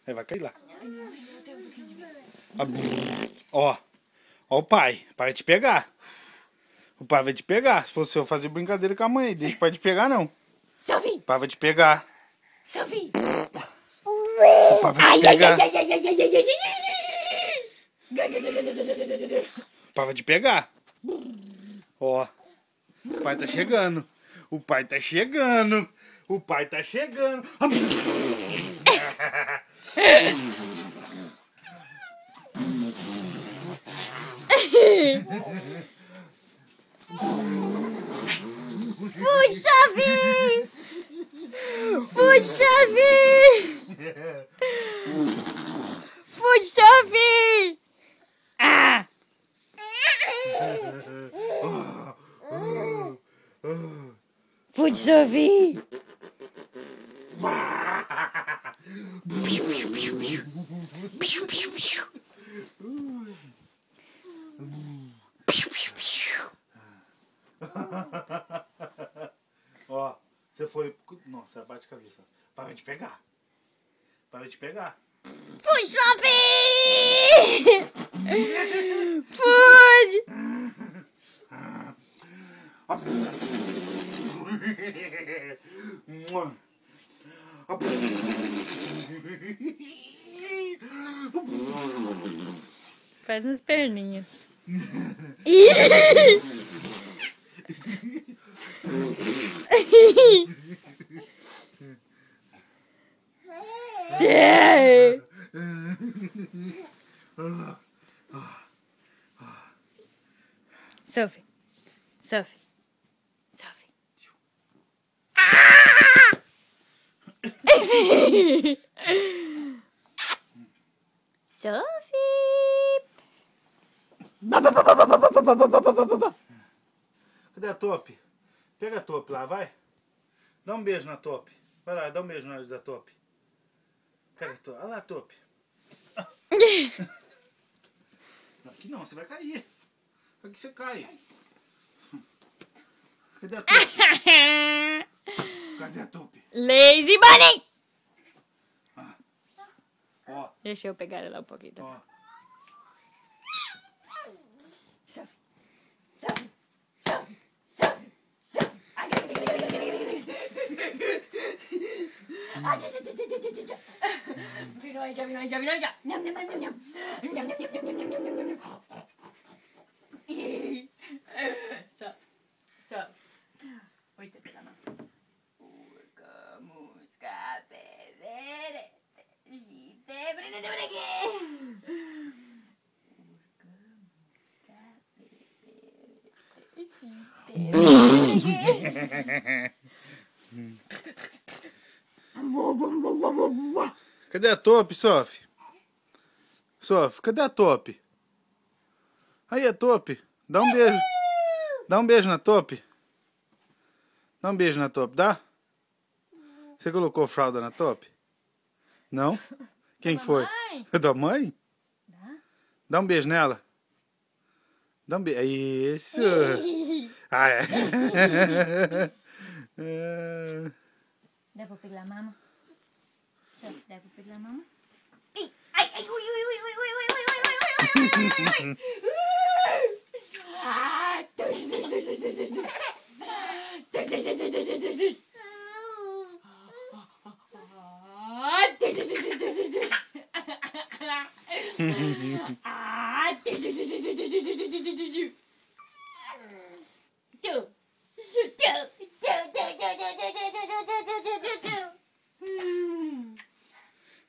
Aí vai cair lá. Ó. Ó o pai. O pai vai te pegar. O pai vai te pegar. Se fosse eu fazer brincadeira com a mãe, deixa o pai te pegar, não. Selfie! O pai vai te pegar. Selfie! O pai vai te pegar. O pai vai te pegar. Ó. O pai tá chegando. O pai tá chegando. O pai tá chegando. Fuge, Selfie! Fuge, Selfie! Fuge, Selfie! Ah! Fuge, Selfie! Ó, você foi... Nossa, bate a cabeça. O pai vai te pegar. O pai vai te pegar. Fuge, Selfie! Fuge! Faz nas perninhas. Sophie. Sophie. Sophie. Sophie. Cadê a Top? Pega a Top lá, vai. Dá um beijo na Top. Vai lá, dá um beijo na nariz da Top. Pega a Top. Olha lá, Top. Aqui não, você vai cair. Aqui você cai. Cadê a Top? Cadê a Top? Lazy Bunny! Ó. Deixa eu pegar ela um pouquinho. Ó. Sophie. Sophie. Sophie. Sophie. Sophie. Virou já. Nham, nham, nham, nham. Nham, nham, nham, nham, nham, nham, nham. Sophie. Oita pela mão. Urca, musca, pedere. Cadê a Top, Sophie? Sophie, cadê a Top? Aí a Top. Dá um beijo. Dá um beijo na Top. Dá um beijo na Top, dá? Você colocou fralda na Top? Não? Quem foi? Foi da mãe? Dá um beijo nela. Dá um beijo. Isso. Ah, é. Dá pra pegar a mama? Dá pra pegar a mama? Ai, ai, ui.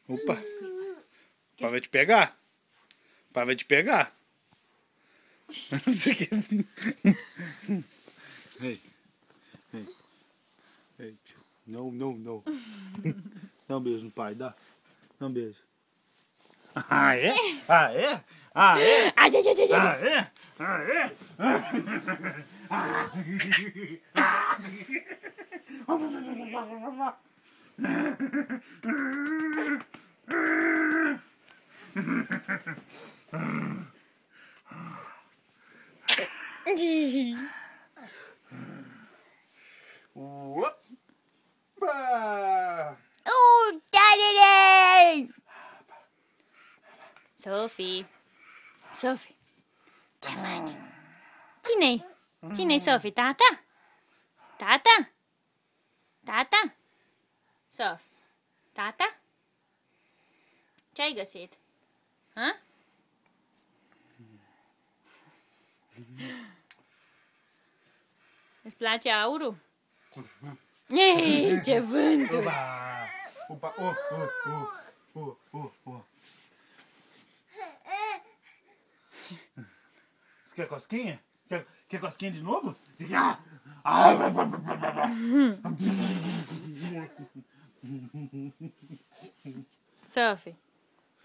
Opa. O pai vai te pegar. O pai vai te pegar. Ei. Não. Dá um beijo no pai, dá. Dá um beijo. Ah, é? Ah, é? Ah, é? Ah, é? Ah, é? Opa! Opa! Daddy! Sophie. Sophie. Come on. Cine-i Sophie? Tata? Tata? Tata? Sophie. Tata? Ce-ai găsit? Ha? Îți place aurul? Ei, ce vântul! Opa! Você quer cosquinha? Quer cosquinha de novo? Você quer? Sophie,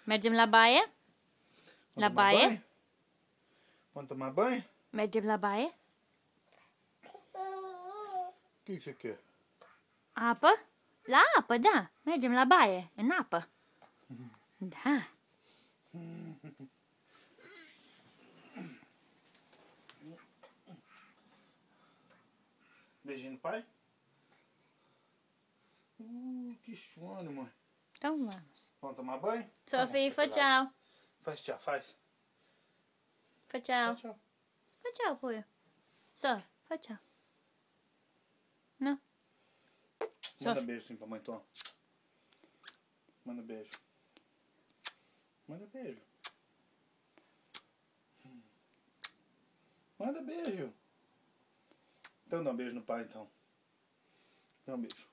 mergem la baie? La baie? Vamos tomar banho? Mergem la baie? O que você quer? Apă? La apă, da. Mergem la baie, în apă. Da. Beijinho no pai? Que sono, mãe. Então vamos. Vamos tomar banho? Sophie, fă ceau. Faz tchau, faz. Fă ceau. Tchau. Fă ceau, puiu. Sophie, fă ceau. Nu? Manda beijo sim pra mãe, Tom. Manda beijo. Manda beijo. Manda beijo. Então dá um beijo no pai, então. Dá um beijo.